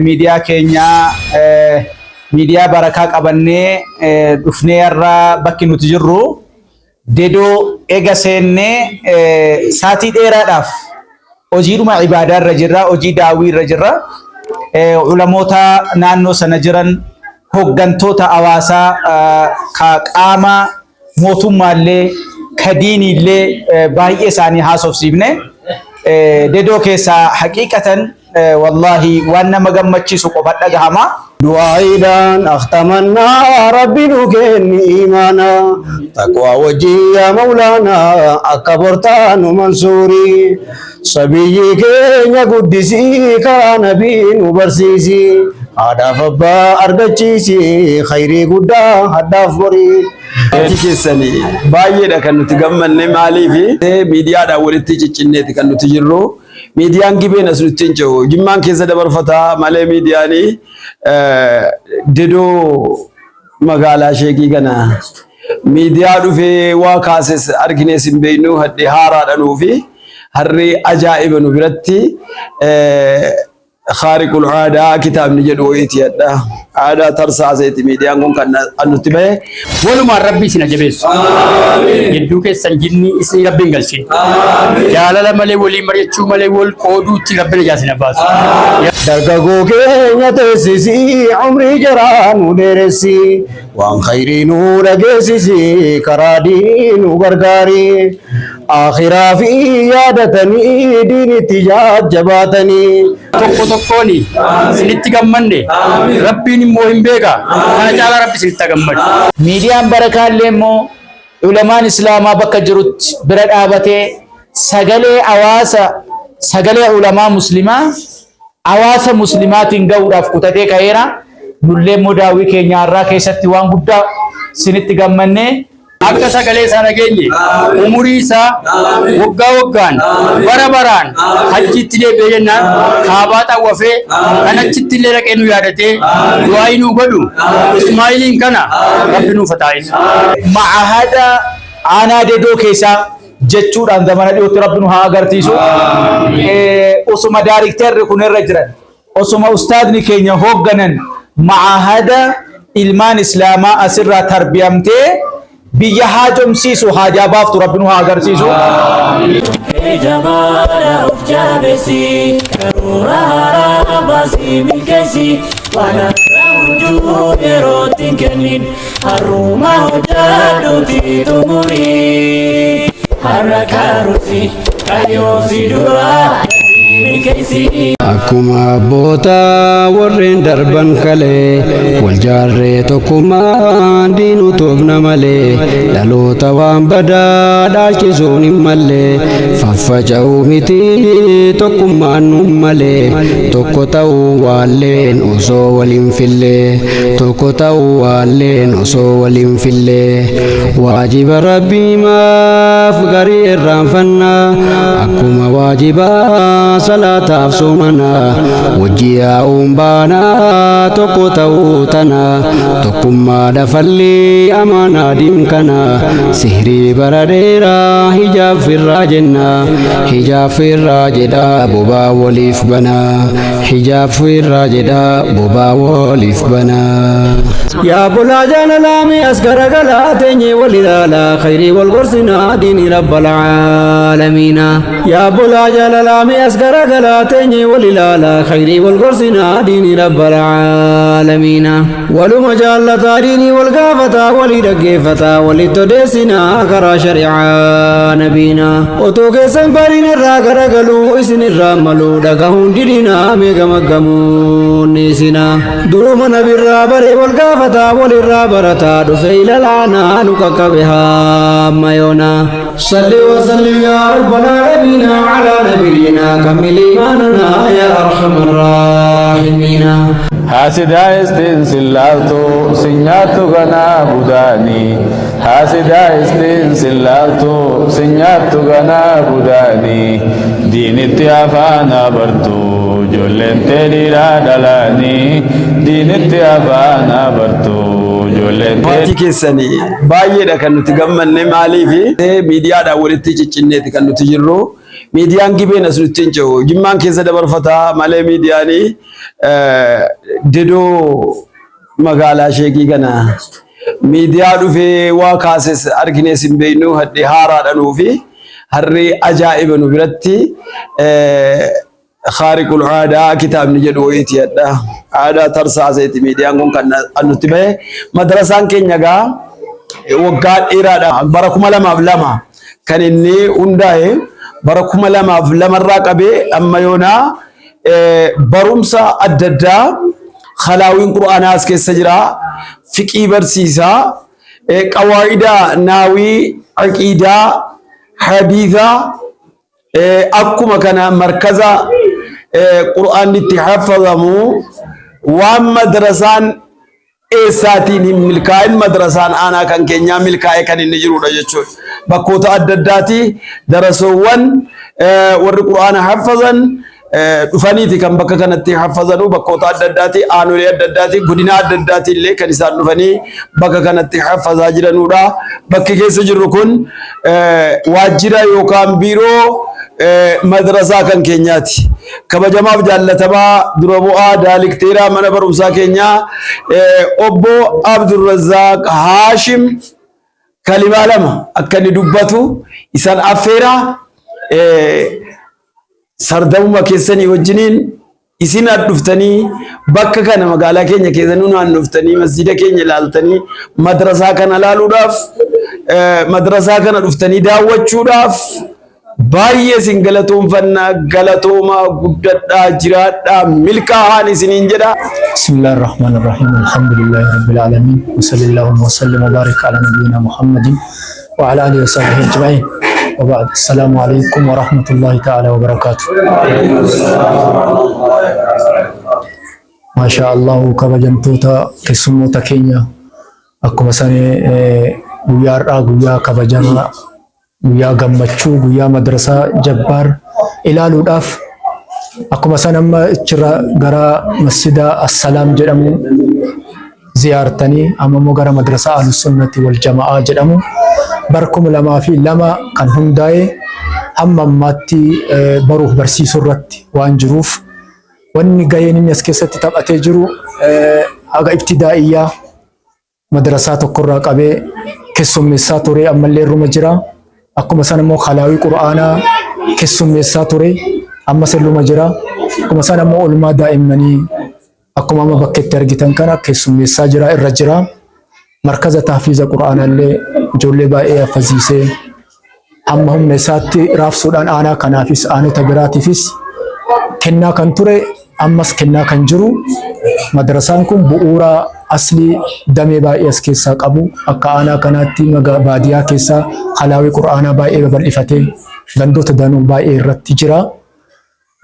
Media Kenya media baraka qabanne dhufne irra bakki nuti jirru dedo ega seenne saati dheeraadhaaf hojiidhuma ibaadaa irra jirra, hojii daawii irra jirra. Ulamoota naannoo sana jiran hoggantoota hawaasaa ka qaama mootummaallee ka diinillee baay'ee isaanii haasofsiifne dedo keessa haqiiqatan wallahi waan nama gammachiisu qofa dhagahama. دعائدان أختمنا ربي نكن إيمانا تقوى وجي يا مولانا أكبرتان منصوري صبيك يا قدسي كان نبي وبرسيسي هذا فبا أرجتيسي خيري قدا هذا فري كيسني بايدا كانوا تجمعنا مالي في ميديا دا ولتي تجنة كانوا تجرو ميديان كيبين أسلوبين جو جمّان كيسة دبر فتا مالي ميدياني ددو مقالة شيء كنا ميديا دو في واقاسس أركنيس بينو هدي هارا دنو في هري أجائب نبرتي خارق العادة كتاب نجدو إتيادا عادة ترسع زيت ميديا نقول كنا النتبه ولما ربي سنجبس يدوك السنجني اسم ربي قلشين جالا ملي ولي مريتشو ملي ول قودو تي ربي جاسنا باس درجو كينيا تسيسي عمري جران ودرسي وان خيرين ورجسي كرادين وغرغاري آخرا في يادتني دين تجاب جباتني تقوني سنتيجمني ربي نموهم بيجا أنا جالا ربي سنتيجمن ميديا بركة لمو علماء الإسلام بكجرت برد آبته سجله أواسا سجله علماء مسلمة أواسا مسلمات إنجاو رافقته كهيرا نلله مداوي كينيا راكي ستوان بودا سنتيجمني akka sagalee sana geenye umurii isaa waggaa waggaan bara baraan hajjiitti deebi'ee jennaan kaabaa xawwafee kanachitti illee dhaqee nu yaadatee du'aa nu godhu Ismaa'iliin kana rabbi nuuf taa'isa. Ma'ahada aanaa dedoo keessaa jechuudhaan zamana dhiyootti rabbi nu haa agarsiisu. Osuma daarikteerri kun irra jiran osuma ustaadni keenya hoogganan ma'ahada ilmaan islaamaa asirraa tarbiyamtee biyya haajomsiisu haajabaaf rabbinu haa agarsiisu. Jabara of jabesi karura basi milkesi wana ramuju erotin kenin haruma hojadu titumuri harakarusi kayo sidura akkuma abboota warreen darban kalee wal jaarree tokkummaan diinu toofna malee dhaloota waan badaa dhaalchisuun hin malee faffaca'uu miti tokkummaan nun malee tokko ta'uu waalleen osoo waliin fillee tokko ta'uu waalleen osoo waliin fillee waajiba rabbii maaf garii irraanfannaa akkuma waajibaa salataaf soomana wajjiyaa uumbaana tokko ta'uu tana tokkummaa dafallee amaanaa diimkana sihrii bara dheeraa hijaab firraa jenna hijaab firraa jedha bobaa waliif bana hijaab firraa jedha bobaa waliif bana. yaa bulaa jaalalaami as garagalee teenyee wal ilaalaa khayrii wal gorsinaa diinii rabbal aalamiina. yaa bulaa jaalalaami as garagalee teenyee wal ilaalaa khayrii wal gorsinaa diinii rabbal aalamiina. waluma jaallataa diinii wal gaafataa walii dhaggeeffataa walitti odeessinaa karaa shari'aa nabiina. otoo keessan bariin irraa garagaluu isin irraa maluu dhagahuun didinaa meegamaggamuun isina. duruma nabirraa baree wal gaafataa walirraa barataa dhufe ilalaanaa nu qaqqabe hamma yoona. salli wa sallim yaa rabbal aalamiina alaa nabiyyinaa kammil iimaananaa yaa arhamar raahimiina. Hasida istinsilaaltu sinyaatu ganaa budaani Hasida istinsilaaltu sinyaatu ganaa budaani diinitti afaana bartu ijoolleen teedhiidhaa dhalaani diinitti afaana bartu ijoolleen Maatii keessanii baay'eedha kan nuti gammanne maaliif miidiyaadhaan walitti ciccinneeti kan nuti jirru miidiyaan gibeen as nutti hin cehu jimmaan keessa dabarfataa malee miidiyaanii didoo magaalaa sheekii kana miidiyaa dhufee waa kaases arginees hin beeknu hadhee haaraadha nuufi harri ajaa'iba nu biratti khaariqul aadaa kitaabni jedhu wayiiti hadha aadaa tarsaaseeti miidiyaan kun kan nutti bahe madrasaan keenya gaa waggaa dheeraadha bara 2002 kan inni hundaa'e bara 2002 irraa qabee amma yoonaa barumsa adda addaa خلاوين قرآن أسكت سجرا فقه برسيسا قواعد ناوي عقيدة حديثة أكو مكان مركزا قرآن نتحفظمو ومدرسان إساتين ملكاين مدرسان أنا كان كنيا ملكاي كان النجرو رجتشون بكوتا أدداتي درسوان ور قرآن حفظن dhufaniiti kan bakka kanatti hafazanu bakkoota adda addaati aanulee adda addaati godina adda addaati illee kan isaan dhufanii bakka kanatti hafazaa jiranudha bakki keessa jirru kun waajjira yookaan biiroo madrasaa kan keenyaati kabajamaaf jaallatamaa dura bu'aa daalikteeraa mana barumsaa keenyaa obbo Abdurrazaaq Haashim kalimaa lama akka inni dubbatu isaan affeera sardamuma keessanii wajjiniin isin adduftanii bakka kana magaalaa keenya keessanii naan dhuftanii masjida keenya ilaaltanii madrasaa kana ilaaluudhaaf madrasaa kana dhuftanii daawwachuudhaaf baay'ee isin galatoomfannaa galatoomaa guddadhaa jiraadhaa milkaa'aan isiniin jedha. Bismillahir Rahmanir Rahim. Alhamdulillahi Rabbil Alamin. Wa sallallahu wa sallam wa baraka ala nabiyyina Muhammadin wa ala alihi wa sahbihi ajma'in. وبعد السلام عليكم ورحمة الله تعالى وبركاته. ما شاء الله كبجنتوتا كسموتا كينيا أكو مثلا ويا كبجنا ويا جمّتشو ويا مدرسة جبار إلى لوداف أكو مثلا ما ترى جرا مسجد السلام جرامو زيارتني أما مو جرا مدرسة أهل السنة والجماعة جرامو بركم لما في لما كان هنداي أما ماتي بروح برسي سرت وانجروف واني جايين الناس كيسة تبقى تجرو أجا ابتدائية مدرسات القراء أبي كسم الساتوري أما اللي رمجرا أكو مثلا مو خلاوي قرآنا كسم الساتوري أما سلو مجرا أكو مثلا مو علماء دائمني أكو ما بكت ترجتن كنا كسم الساجرا الرجرا مركز تحفيظ القرآن اللي جولي باقي فزيسه أما هم نساتي راف سودان أنا كنافيس أنا تبراتي فيس كنا كنتوري أمس كنا كنجرو مدرسانكم بؤورا أصلي دمي باقي أسكيسا قبو أكا أنا كناتي مغا باديا كيسا خلاوي قرآن باقي بالإفتي غندو تدانو باقي رتجرا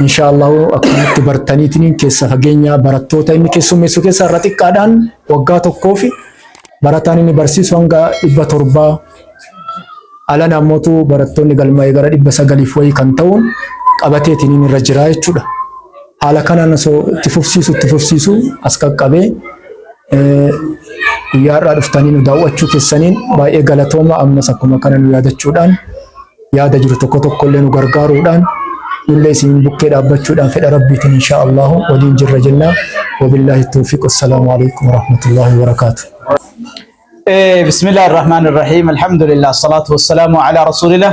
إن شاء الله أكونت برتاني تنين كيسا فجينيا براتو تايمي كيسو ميسو كيسا رتك كادان وقاتو كوفي barataan inni barsiisu hanga 700 ala namoota barattoonni galmaa'ee gara 900 wayii kan ta'uun qabateetiin inni irra jira jechuudha. Haala kanaan osoo itti fufsiisu as qaqqabee guyyaa irraa dhuftanii nu daawwachuu keessaniin baay'ee galatooma ammas akkuma kana nu yaadachuudhaan yaada jiru tokko tokko illee nu gargaaruudhaan illee isin bukkee dhaabbachuudhaan fedha rabbiitiin insha Allah waliin jirra jenna. Wabillahi tawfiq. Assalaamu alaykum wa rahmatullahi wa barakatuh. بسم الله الرحمن الرحيم الحمد لله الصلاة والسلام على رسول الله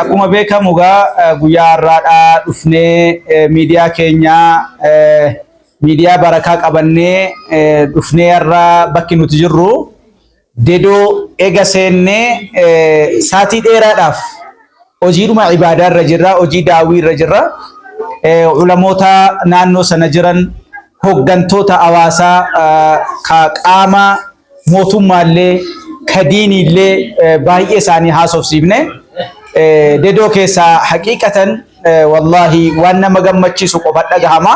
أقوم بك مغا غيار دفني ميديا كينيا ميديا بركة قبني دفني الرا بكي نتجرو ديدو إيجا سيني ساتي ديرا داف أجيرو ما عبادة رجرة أجي داوي رجرة علموتا نانو سنجرن hoggantoota hawaasaa ka qaama mootummaallee ka diiniillee baay'ee isaanii haasofsiifne dedoo keessaa haqiiqatan wallahi waan nama gammachiisu qofa dhagahama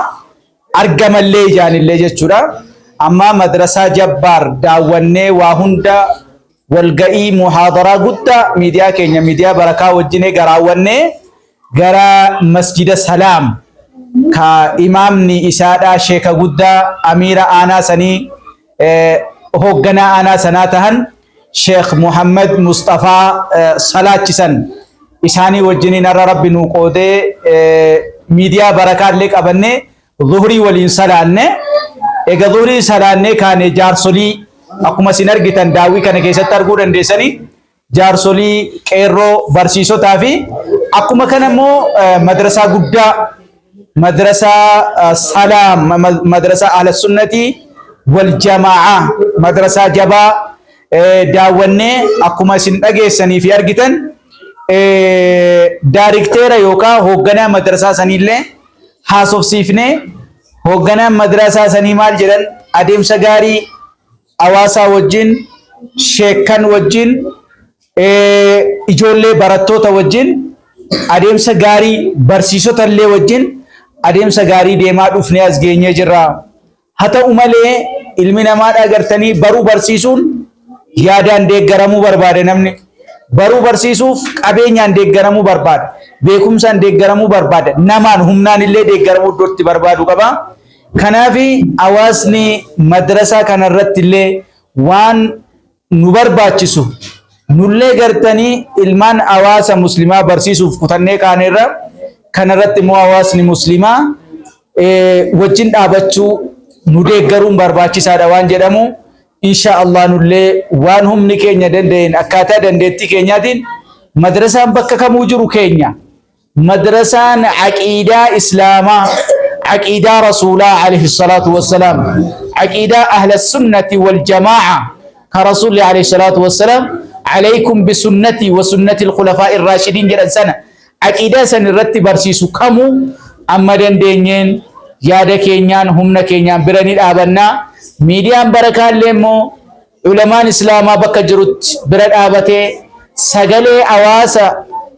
argamallee ijaanillee jechuudha. Amma madrasaa Jabbaar daawwannee waa hunda walga'ii muhaadaraa guddaa miidiyaa keenya miidiyaa barakaa wajjinee garaawwannee gara masjida Salaam ka imaamni isaadha sheeka guddaa amiira aanaa sanii hoogganaa aanaa sanaa tahan sheekh Muhammad Mustafaa salaachisan إساني وجنين أرى ربي نقودة ميديا بركات لك أبني ظهري والإنسان عنه إذا ظهري سرانة كان جارسولي أكما سينرجتان داوي كان كيسة ترغورن ديساني جارسولي كيرو برسيسو تافي أكما كان مو مدرسة قدّا مدرسة سلام مدرسة أهل السنة والجماعة مدرسة جبا داونة أكما سينرجتان في أرجتان دايركتور يوكا هوغنا مدرسة سنيلة حاسوف سيفنه هوغنا مدرسة سنيمال جرن أديم سجاري أواسا وجين شيكان وجين إجولة براتو توجين أديم سجاري برسيسو تللي وجين أديم سجاري ديمات أفنياز جيني جرا حتى أمالي علمنا ما أجرتني برو برسيسون يادان ديك غرامو بربادة نمني برو برسيسوف قبينيان deeggaramu barbaada beekumsaan deeggaramu barbaada namaan humnaan illee deeggaramu iddootti barbaadu qaba kanaafi hawaasni madrasaa kanarratti illee waan nu barbaachisu nullee gartanii ilmaan hawaasa muslimaa barsiisuuf kutannee kaaneerra kanarratti immoo hawaasni muslimaa wajjin dhaabachuu nu deeggaruun barbaachisaadha waan jedhamu إن شاء الله نولي وانهم نكينيا دندين أكاتا دندتي كينياتين مدرسة بكا كموجرو كينيا مدرسة عقيدة إسلاما عقيدة رسولا عليه الصلاة والسلام عقيدة أهل السنة والجماعة كرسول عليه الصلاة والسلام عليكم بسنتي وسنة الخلفاء الراشدين جرى سنة عقيدة سنرتي برسيسو كمو أما دندين يادا كينيان همنا كينيان براني الآبنا ميديان بركان لمو علماء إسلاما بك جرت برد آبته سجل أواسا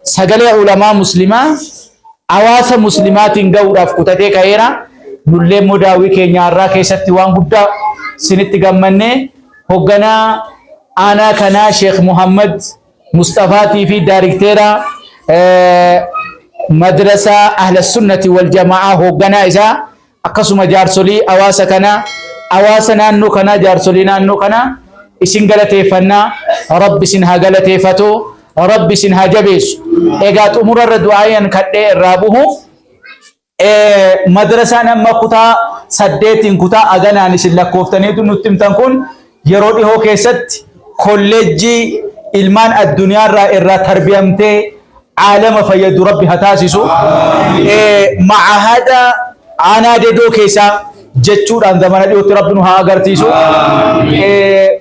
سجل علماء مسلمة أواسا مسلمات إنجور أفكتة كايرا نلله مداوي كينيا راكي ستوان بودا سنت جمنة هجنا أنا كنا شيخ محمد مصطفى في دايركتورا مدرسة أهل السنة والجماعة هجنا إذا أقسم جارسولي أواسا كنا أواسنا أنو كنا جارسولينا أنو كنا إسن غلطيفنا رب سنها غلطيفتو رب سنها جبيس إيغات أمور الردعايا كده الرابوه مدرسة نما كتا سديتين كتا أغانا نسل كوفتانيتو نتمتن كون يرودي هو كيست كوليجي إلمان الدنيا را تربيمتي عالم فيد ربي هتاسسو مع هذا أنا دو كيسا جتشور عند زمان اليوت ربنا هاجرتيسو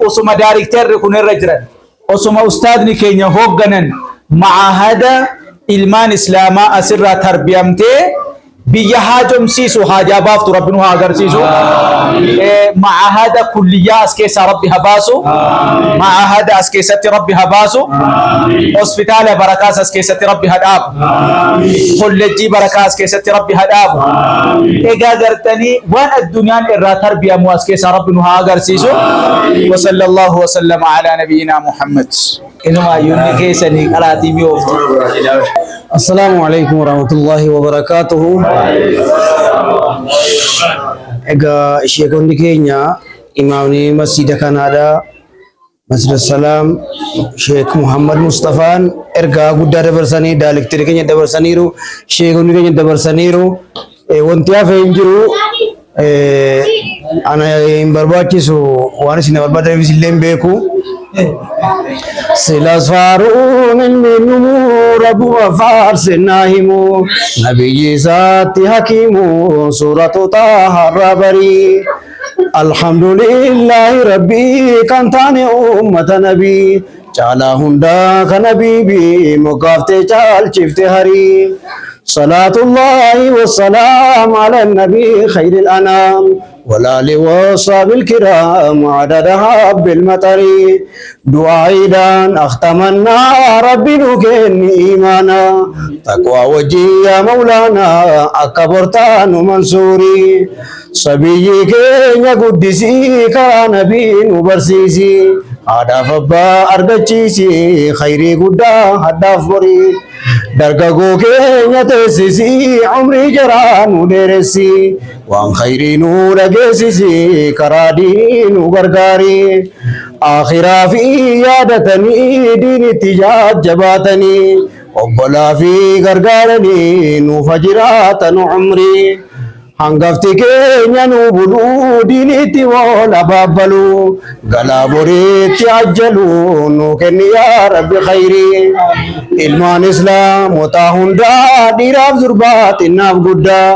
أسمى دايركتور كونر رجران أسمى أستاذ نكينيا هوجنن مع هذا إلمان إسلاما أسرة تربيمته بيهاجم سيسو حاجة بافت ربنا هاجرتيسو مع هذا كلية أسكيس ربي هباسو مع هذا أسكيس ربي هباسو هوسبيتال بركاس أسكيس ربي هداب كولجي بركاس أسكيس ربي هداب إيجا قرتني وان الدنيا إرى تربية مؤسكيس ربنا هاجرتيسو وصلى الله وسلم على نبينا محمد إنما يونيكيسني على تيميو السلام عليكم ورحمة الله وبركاته. إجا شيخون دكينيا إمامني مسجد كندا مسجد السلام شيخ محمد مصطفى إرجع قدر برساني دالك تركني دبرسانيرو شيخون دكينيا دبرسانيرو وانتيا فينجرو أنا إمبرباتي سو وانا سينا بربادة في سلم بيكو سلاسفارون النمور أبو فارس الناهمو نبي ذات حكيمو سورة طه الربري الحمد لله ربي كنتاني أمة نبي جالا هندا كنبي بي مقافت جال شفت هري صلاة الله والسلام على النبي خير الأنام والآل والصحب الكرام عدد حب المطر دعائدان أختمنا ربي نكن إيمانا تقوى وجي يا مولانا أكبرتان منصوري صبي كينيا قدسي كنبي نبرسيسي هدف أبا أرغتشيسي خيري قدا هدف بري درگاگو keenya teessisi umrii jaraa nu dheeressi waan khayrii nu dhageessisi karaa diinii nu gargaari akhiraa fi yaadatanii diinitti jajjabaatanii obbolaa fi gargaaranii nuuf jiraatan umrii hangafti keenya nu buluu diinitti wal abaabbaluu galaa boriitti ajjaluu nu kenni yaa rabbi khayrii ilmaan islaamotaa hundaa dhiiraaf durbaa xinnaaf guddaa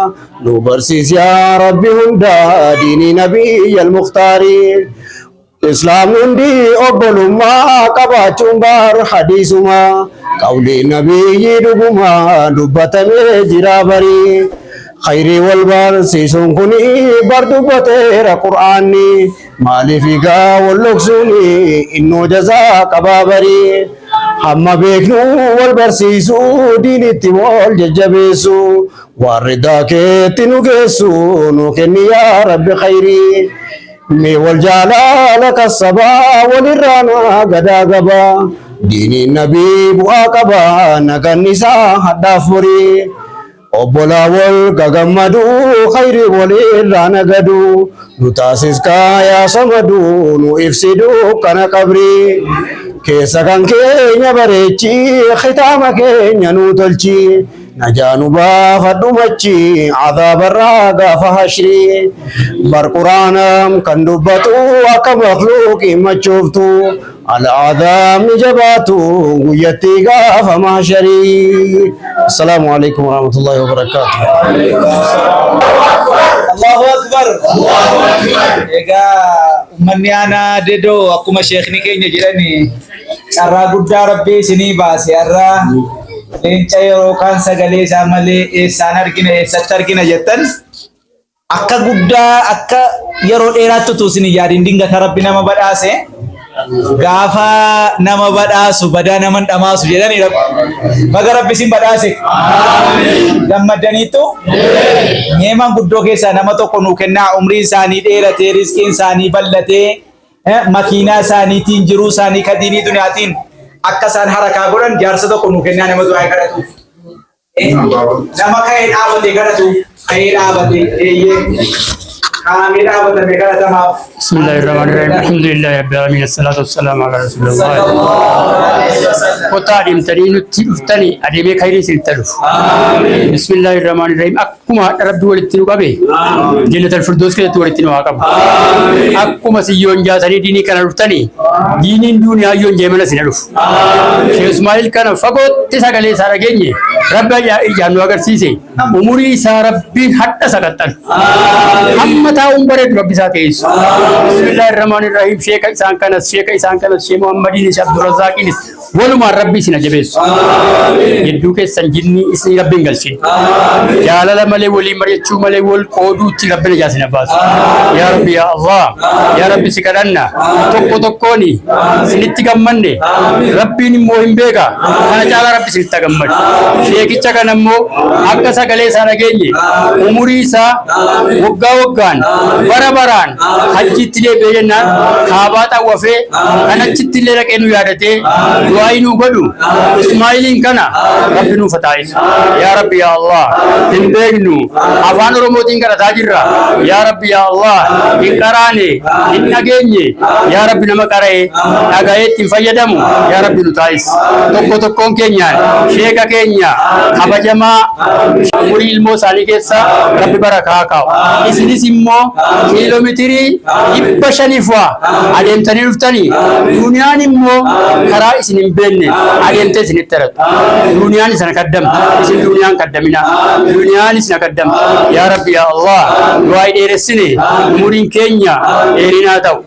nu barsiisi yaa rabbi hundaa diinii nabiyyal muktaarii إسلام ندي أبلو ما كباتون بار حديث ما قولي نبي دبما دبت مجرى بري خيري والبار سيسون كني بردبت قرآني مالي فيقا واللقسوني إنو جزاك بابري حما بيكنو والبرسيسو دين التوال ججبيسو وارداك تنوكيسو نوكني يا رب خيري مي والجلال كالصبا وللرانا غدا غبا دين النبي بواقبا نغنسا حدافوري obbola wal gagamadu khairi walirrana gadu nutasis kaya samadu nu ifsidu kana qabri keessa kan keenya bareechi khitama keenya nu tolchi نجانو بافدو مچي عذاب الراغا فهشري بر قرآنم كندبتو وكا مخلوق مچوفتو على عذاب نجباتو ويتيغا فماشري السلام عليكم ورحمة الله وبركاته الله أكبر الله أكبر إيجا أمني أنا ديدو أكو مشيخني كيني جراني أرى قد ربي سني باسي أرى leenca yeroo kaan sagalee isaa malee eessaan argina eessatti argina jettan akka guddaa akka yeroo dheeraatti utuu isin yaadin dingata rabbi nama badhaase gaafa nama badhaasu badaa naman dhamaasu jedhani baga rabbi isin badhaase gammadaniitu nyeeman guddoo keessaa nama tokko nuu kennaa umrii isaanii dheeratee riskiin isaanii bal'atee makiinaa isaaniitiin jiruu isaanii kadiinii duniyaatiin akkasan harakaa godhan jaarsa tokko nu kennaa nama du'aa kadhatu nama ka'ee dhaabate kadhatu ka'ee dhaabate kaamee dhaabatame kadhatamaaf Bismillahirrahmanirrahim. Alhamdulillahi rabbil alamin. Assalatu wassalamu ala rasulillah. Kota adeemtanii nutti dhuftani adeemee khayrii isinitti dhufu. Bismillahirrahmanirrahim. Akkuma rabbi walitti nu qabe jannatul firdaus keessatti walitti nu haa qabu. Akkuma siyyoon jaatanii diinii kana dhuftani diiniin duuniyaa yoon jeemana sina dhufu. Sheekh Ismaa'il kana fagootti sagalee isaa dhageenye rabbi ijaan nu agarsiise umurii isaa rabbiin hadha saqattan. Hamma taa'uun bareedu rabbi isaa teessu. Bismillahirrahmanirrahim. Sheekh isaan kanas Sheekh Muhammadin Abdurrazzaqinis walumaan rabbi isin ajabeessu. Hedduu keessan jinni isin rabbiin galchin. Jaalala malee walii mari'achuu malee wal qooduutti rabbiin ijaasina baasu. Yaa Rabbi yaa Allah yaa Rabbi si kadhanna tokko tokkooni isinitti gammanne rabbiin immoo hin beeka kana caalaa rabbi isinitti gammadu. Sheekicha kana immoo akka sagalee isaa dhageenye umurii isaa waggaa waggaan bara baraan hajjiitti deebi'ee jennaan kaabaa xawwafee kan achitti illee dhaqee nu yaadatee du'aa nu godhu Ismaa'iliin kana rabbi nuuf taa'isa. Yaa Rabbi yaa Allah hin beeknu afaan Oromootiin kadhataa jirra. Yaa Rabbi yaa Allah hin qaraane hin dhageenye yaa Rabbi nama qara'ee dhaga'ee ittiin fayyadamu yaa Rabbi nu taa'isa. Tokko tokkoon keenyaan sheeka keenya kabajamaa umurii ilmoo isaanii keessa rabbi barakaa kaa'u. Isinis immoo kiiloomeetirii 500 adeemtanii dhuftanii duuniyaan immoo karaa isin hin beekne adeemtee isinitti aratu. Duuniyaan isin kaddamte isin duuniyaan kaddamina. Duuniyaan isin kaddamte. Yaa Rabbi yaa Allah du'aa dheeressine umuriin keenya dheerinaa ta'u.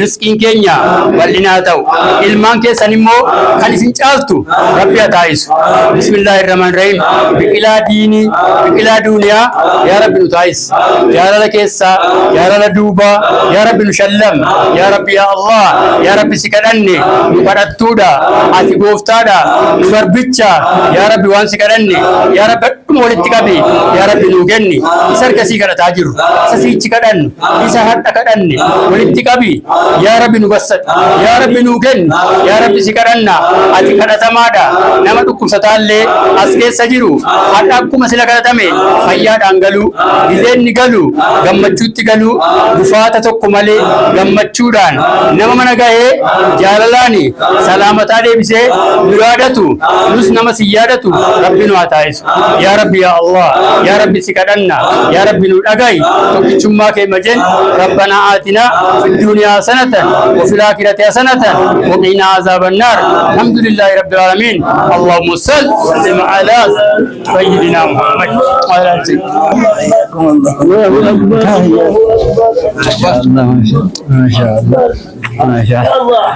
Rizqiin keenya bal'inaa ta'u. Ilmaan keessan immoo kan isin caaltu rabbi haa taa'isu. Bismillahirrahmanirrahim. Biqilaa diinii biqilaa duuniyaa yaa Rabbi nu taa'isi. Jaalala keessaa jaalala duubaa yaa Rabbi nu shallam. Yaa Rabbi yaa Allah yaa Rabbi si kadhanne nu kadhattuudha ati gooftaadha nu garbicha yaa Rabbi waan si kadhanne yaa Rabbi dhuma walitti qabi yaa Rabbi nu kenni isa harkasii kadhataa jiru isa siichi kadhannu isa hadha kadhanne walitti qabi yaa Rabbi nu gassad yaa Rabbi nu kenni yaa Rabbi si kadhanna ati kadhatamaadha nama dhukkubsataallee as keessa jiru hadha akkuma sila kadhatame fayyaadhaan galu gizeenni galu gammachuutti galu gufaata tokko malee gammachuudhaan nama mana gahee jaalalaani salaamataa deebisee biraadatu nus nama si yaadatu rabbi nu haa taasisu yaa rabbi yaa Allah yaa rabbi si kadhanna yaa rabbi nu dhagahi tokkichummaa kee majen rabbana aatina fid dunya hasanatan wa fil akhirati hasanatan wa qina azaban nar alhamdulillahi rabbil alamin allahumma salli wa sallim ala sayyidina muhammad wa ala alihi ما شاء الله ما شاء الله